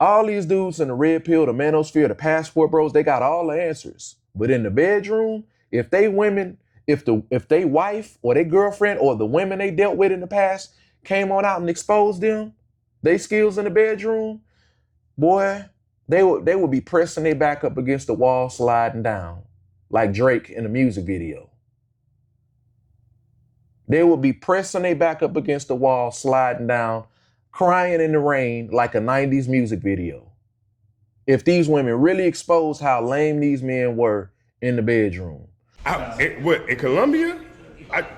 All these dudes in the red pill, the manosphere, the passport bros, they got all the answers. But in the bedroom, if they women, if they wife or their girlfriend or the women they dealt with in the past came on out and exposed them, they skills in the bedroom, boy, they would be pressing their back up against the wall, sliding down, like Drake in the music video. They would be pressing their back up against the wall, sliding down, crying in the rain like a 90s music video. If these women really exposed how lame these men were in the bedroom. In Colombia?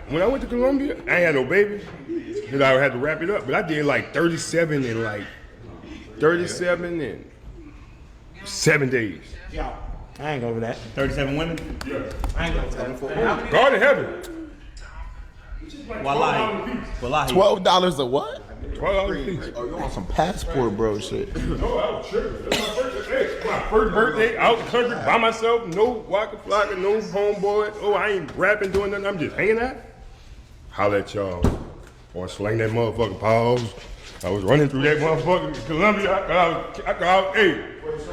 When I went to Colombia, I ain't had no baby because I had to wrap it up. But I did like 37 in 7 days. Yeah, I ain't going for that. 37 women? Yeah. I ain't going for that. God in heaven. Wallahi. $12 a what? $12 a piece. Oh, you want some passport bro shit. No, I was tripping. That's my first birthday out the country by myself. No Waka Flocka, no homeboy. Oh, I ain't rapping, doing nothing. I'm just hanging out. Holla at y'all. Or slang that motherfucking pause. I was running through that motherfucking Columbia. Hey,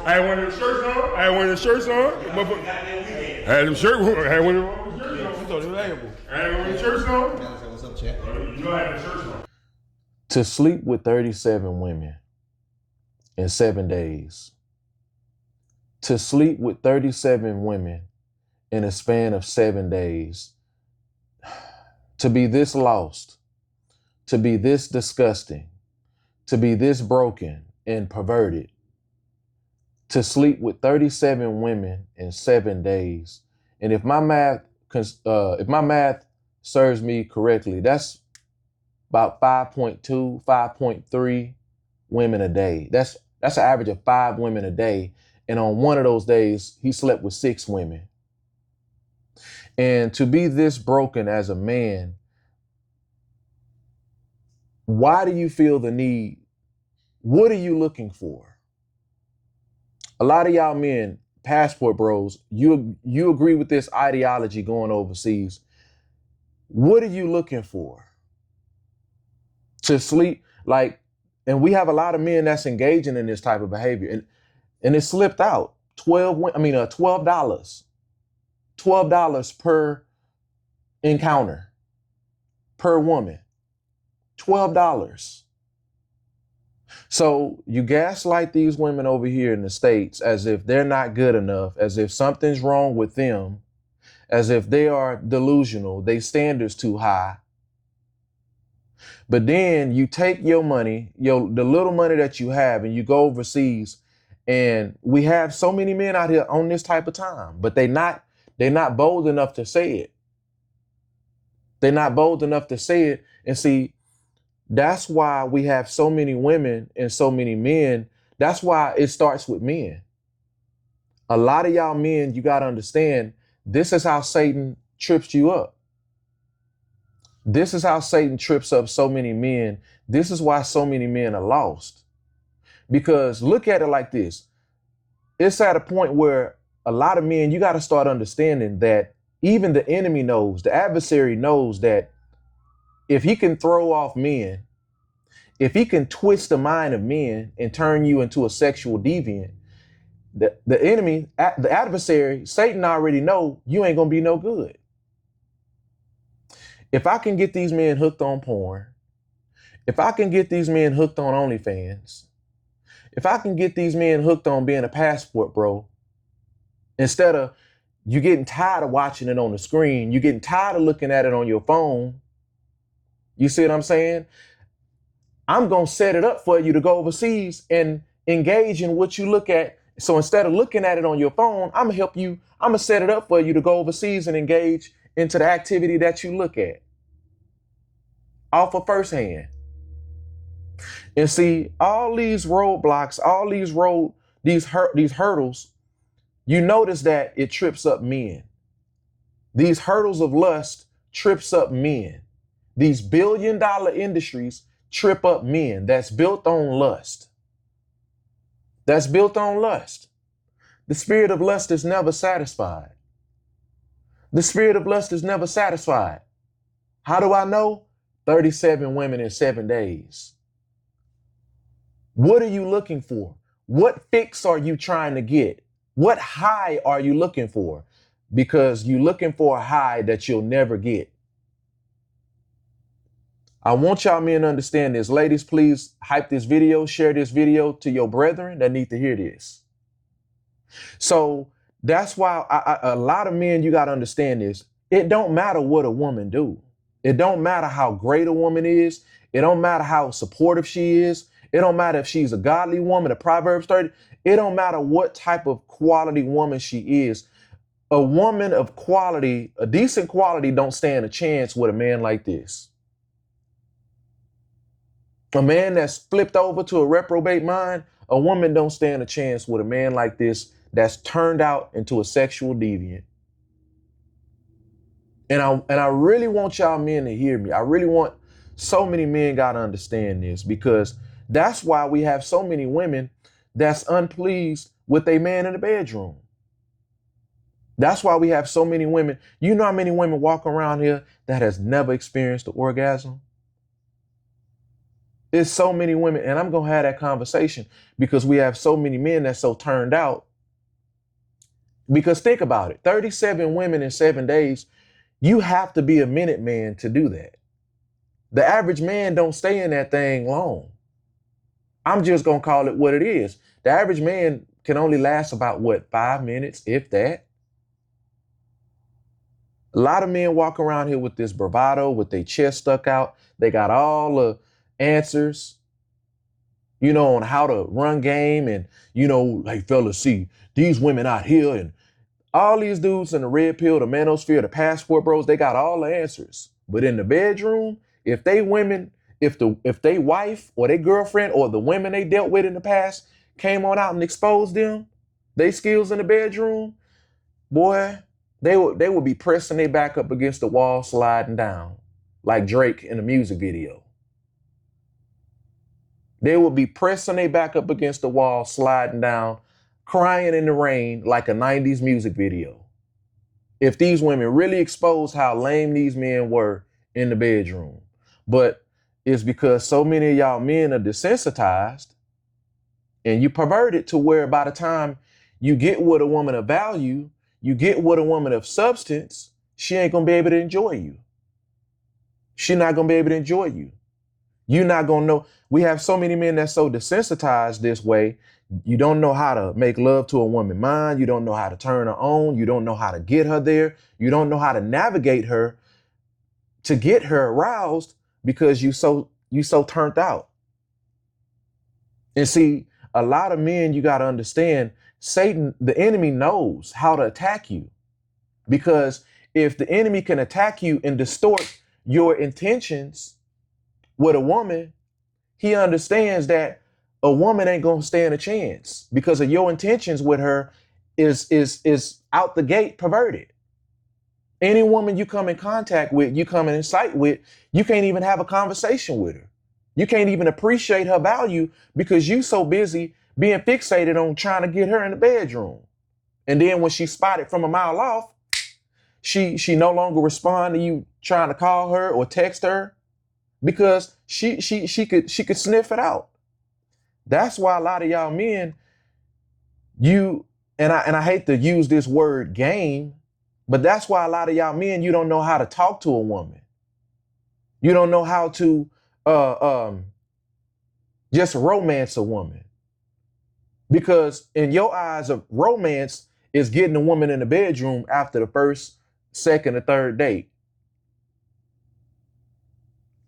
I had one of the shirts on. I had one of the shirts on. I had them shirts on. I had one of the shirts on. I had one of the shirts on. What's up, Chad? You know I had the shirts on. To sleep with 37 women in 7 days. To sleep with 37 women in a span of 7 days. To be this lost. To be this disgusting. To be this broken and perverted. To sleep with 37 women in 7 days. And if my math serves me correctly, that's about 5.2, 5.3 women a day. That's an average of 5 women a day. And on one of those days, he slept with 6 women. And to be this broken as a man, why do you feel the need? What are you looking for? A lot of y'all men, passport bros, you agree with this ideology going overseas. What are you looking for? To sleep, and we have a lot of men that's engaging in this type of behavior, and it slipped out. $12 per encounter, per woman, $12. So you gaslight these women over here in the States as if they're not good enough, as if something's wrong with them, as if they are delusional, their standards too high. But then you take your money, the little money that you have, and you go overseas. And we have so many men out here on this type of time, but they're not bold enough to say it. They're not bold enough to say it. And see, that's why we have so many women and so many men. That's why it starts with men. A lot of y'all men, you got to understand, this is how Satan trips you up. This is how Satan trips up so many men. This is why so many men are lost. Because look at it like this. It's at a point where a lot of men, you got to start understanding that even the enemy knows, the adversary knows that if he can throw off men, if he can twist the mind of men and turn you into a sexual deviant, the enemy, the adversary, Satan already know you ain't going to be no good. If I can get these men hooked on porn, if I can get these men hooked on OnlyFans, if I can get these men hooked on being a passport bro, instead of you getting tired of watching it on the screen, you getting tired of looking at it on your phone, you see what I'm saying? I'm going to set it up for you to go overseas and engage in what you look at. So instead of looking at it on your phone, I'm going to help you. I'm going to set it up for you to go overseas and engage into the activity that you look at off of firsthand. And see, all these roadblocks, all these hurdles, you notice that it trips up men. These hurdles of lust trips up men. These billion-dollar industries trip up men. That's built on lust. That's built on lust. The spirit of lust is never satisfied. The spirit of lust is never satisfied. How do I know? 37 women in 7 days. What are you looking for? What fix are you trying to get? What high are you looking for? Because you're looking for a high that you'll never get. I want y'all men to understand this. Ladies, please hype this video, share this video to your brethren that need to hear this. So that's why a lot of men, you got to understand this. It don't matter what a woman do. It don't matter how great a woman is. It don't matter how supportive she is. It don't matter if she's a godly woman, a Proverbs 30. It don't matter what type of quality woman she is. A woman of quality, a decent quality, don't stand a chance with a man like this. A man that's flipped over to a reprobate mind, a woman don't stand a chance with a man like this that's turned out into a sexual deviant. And I really want y'all men to hear me. I really want so many men got to understand this, because that's why we have so many women that's unpleased with a man in the bedroom. That's why we have so many women. You know how many women walk around here that has never experienced the orgasm? It's so many women, and I'm going to have that conversation because we have so many men that's so turned out. Because think about it, 37 women in 7 days, you have to be a minute man to do that. The average man don't stay in that thing long. I'm just going to call it what it is. The average man can only last about, 5 minutes, if that. A lot of men walk around here with this bravado, with their chest stuck out. They got all the answers, on how to run game. And, like, fellas, see, these women out here and all these dudes in the red pill, the manosphere, the passport bros, they got all the answers. But in the bedroom, if they wife or their girlfriend or the women they dealt with in the past came on out and exposed them, they skills in the bedroom, boy, they would be pressing their back up against the wall, sliding down like Drake in a music video. They would be pressing their back up against the wall, sliding down, crying in the rain like a 90s music video. If these women really exposed how lame these men were in the bedroom. But it's because so many of y'all men are desensitized and you perverted to where by the time you get with a woman of value, you get with a woman of substance, she ain't gonna be able to enjoy you. She's not gonna be able to enjoy you. You're not gonna know. We have so many men that's so desensitized this way. You don't know how to make love to a woman's mind. You don't know how to turn her on. You don't know how to get her there. You don't know how to navigate her to get her aroused because you so turned out. And see, a lot of men, you got to understand, Satan, the enemy knows how to attack you, because if the enemy can attack you and distort your intentions with a woman, he understands that a woman ain't gonna stand a chance because of your intentions with her is out the gate perverted. Any woman you come in contact with, you come in sight with, you can't even have a conversation with her. You can't even appreciate her value because you so busy being fixated on trying to get her in the bedroom. And then when she's spotted from a mile off, she no longer respond to you trying to call her or text her because she could sniff it out. That's why a lot of y'all men, I hate to use this word game, but that's why a lot of y'all men, you don't know how to talk to a woman. You don't know how to just romance a woman. Because in your eyes, of romance is getting a woman in the bedroom after the first, second, or third date.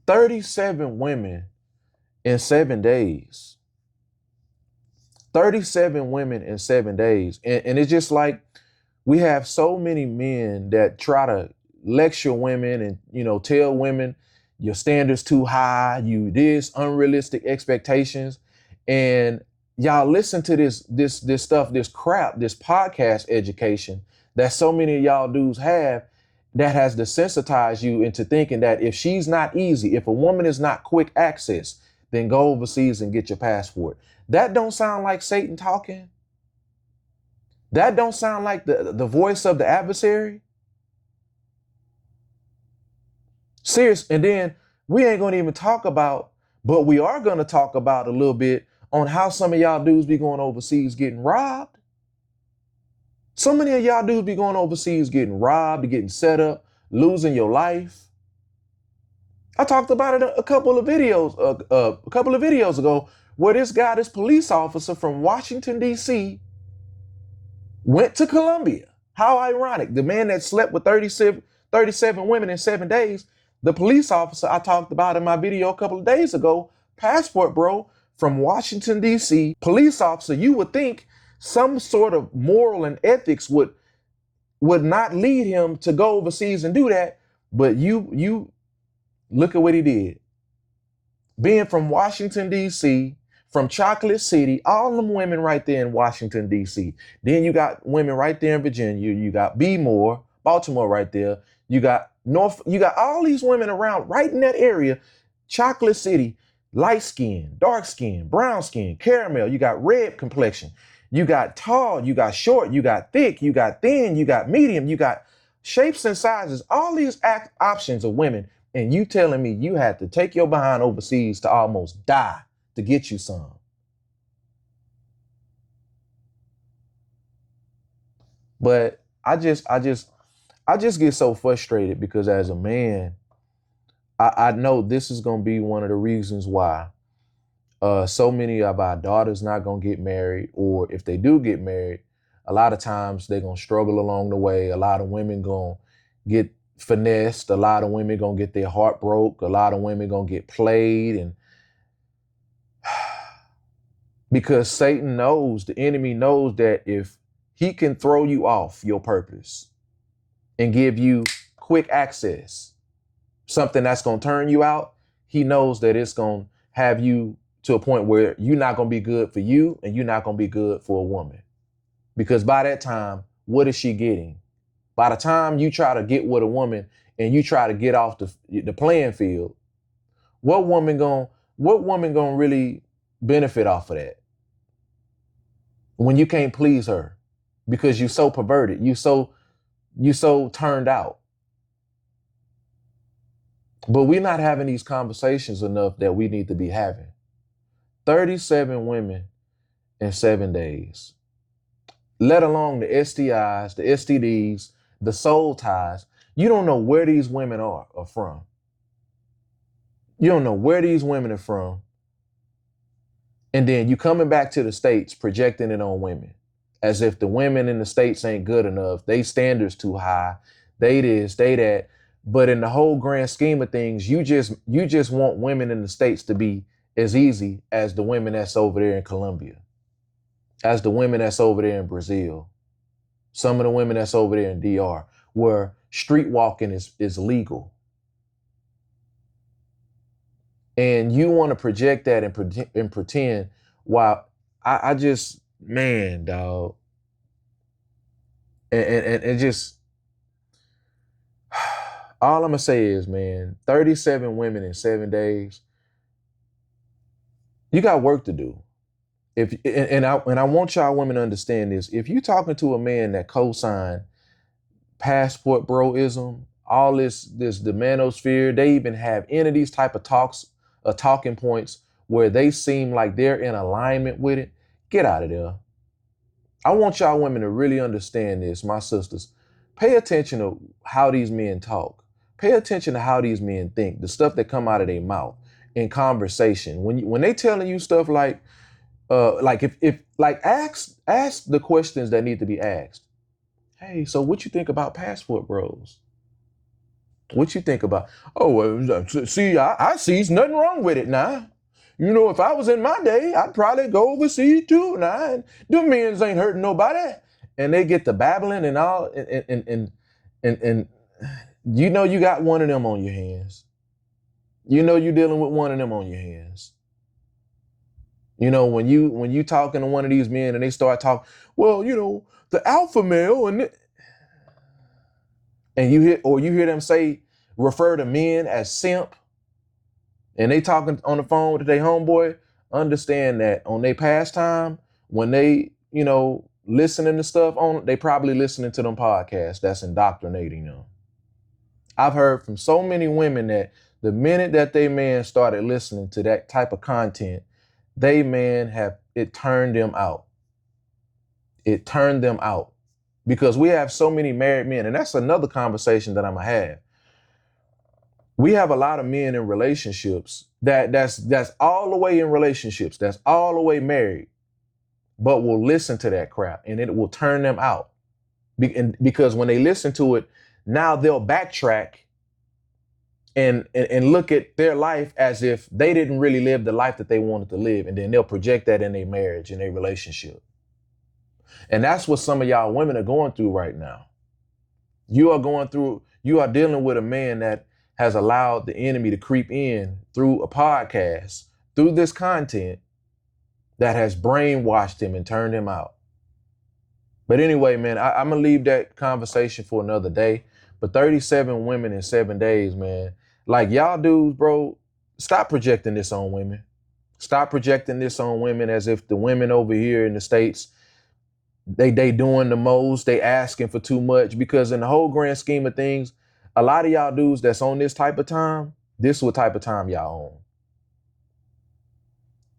37 women in 7 days. 37 women in 7 days. And it's just like we have so many men that try to lecture women and, tell women your standards too high, you this unrealistic expectations. And y'all listen to this stuff, this crap, this podcast education that so many of y'all dudes have that has desensitized you into thinking that if she's not easy, if a woman is not quick access, then go overseas and get your passport. That don't sound like Satan talking. That don't sound like the voice of the adversary. Serious. And then we ain't going to even talk about, but we are going to talk about a little bit on how some of y'all dudes be going overseas getting robbed. So many of y'all dudes be going overseas getting robbed, getting set up, losing your life. I talked about it a couple of videos ago, where this police officer from Washington, D.C. went to Colombia. How ironic. The man that slept with 37 women in 7 days, the police officer I talked about in my video a couple of days ago, passport bro, from Washington, D.C., police officer, you would think some sort of moral and ethics would not lead him to go overseas and do that. But you look at what he did. Being from Washington, D.C., from Chocolate City, all them women right there in Washington, D.C. Then you got women right there in Virginia. You got Baltimore right there. You got all these women around right in that area. Chocolate City, light skin, dark skin, brown skin, caramel. You got red complexion. You got tall, you got short, you got thick, you got thin, you got medium, you got shapes and sizes, all these options of women. And you telling me you had to take your behind overseas to almost die to get you some. But I just get so frustrated because as a man, I know this is going to be one of the reasons why so many of our daughters not going to get married, or if they do get married, a lot of times they're going to struggle along the way. A lot of women going to get finessed. A lot of women going to get their heart broke. A lot of women going to get played. And because Satan knows, the enemy knows that if he can throw you off your purpose and give you quick access, something that's going to turn you out, he knows that it's going to have you to a point where you're not going to be good for you and you're not going to be good for a woman. Because by that time, what is she getting? By the time you try to get with a woman and you try to get off the playing field, what woman gonna really benefit off of that? When you can't please her because you so perverted, you so turned out. But we're not having these conversations enough that we need to be having. 37 women in 7 days, let alone the STIs, the STDs, the soul ties. You don't know where these women are from. You don't know where these women are from. And then you coming back to the States projecting it on women as if the women in the States ain't good enough. They standards too high. They this, they that. But in the whole grand scheme of things, you just want women in the States to be as easy as the women that's over there in Colombia, as the women that's over there in Brazil, some of the women that's over there in DR, where street walking is legal. And you want to project that and pretend, while I just, man, dog. And just, all I'm going to say is, man, 37 women in 7 days, you got work to do. I want y'all women to understand this. If you talking to a man that co-signed passport broism, all this the manosphere, they even have any of these type of talking points where they seem like they're in alignment with it, get out of there. I want y'all women to really understand this, my sisters. Pay attention to how these men talk. Pay attention to how these men think, the stuff that come out of their mouth in conversation. When they telling you stuff like ask the questions that need to be asked. Hey, so what you think about passport bros? What you think about? Oh, see, I see nothing wrong with it now. You know, if I was in my day, I'd probably go overseas too. Now, them men's ain't hurting nobody. And they get to babbling and all, and you know you got one of them on your hands. You know you're dealing with one of them on your hands. You know, when you talking to one of these men and they start talking, well, you know, the alpha male and you hear them refer to men as simp, and they talking on the phone to their homeboy, understand that on their pastime, when they, you know, listening to stuff on, they probably listening to them podcasts that's indoctrinating them. I've heard from so many women that the minute that they man started listening to that type of content, it turned them out. It turned them out because we have so many married men, and that's another conversation that I'm gonna have. We have a lot of men in relationships that's all the way in relationships, that's all the way married, but will listen to that crap and it will turn them out. Because when they listen to it, now they'll backtrack and look at their life as if they didn't really live the life that they wanted to live, and then they'll project that in their marriage, in their relationship. And that's what some of y'all women are going through right now. You are dealing with a man that has allowed the enemy to creep in through a podcast, through this content that has brainwashed him and turned him out. But anyway, man, I'm gonna leave that conversation for another day. But 37 women in 7 days, man. Like, y'all dudes, bro, stop projecting this on women. Stop projecting this on women as if the women over here in the States, they doing the most, they asking for too much. Because in the whole grand scheme of things, a lot of y'all dudes that's on this type of time, this is what type of time y'all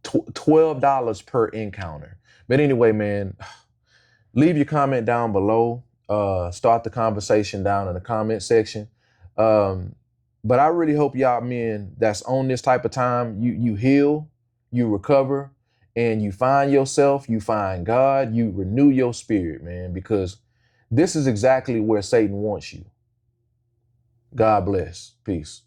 own. $12 per encounter. But anyway, man, leave your comment down below. Start the conversation down in the comment section. But I really hope y'all men that's on this type of time, you heal, you recover, and you find yourself, you find God, you renew your spirit, man, because this is exactly where Satan wants you. God bless. Peace.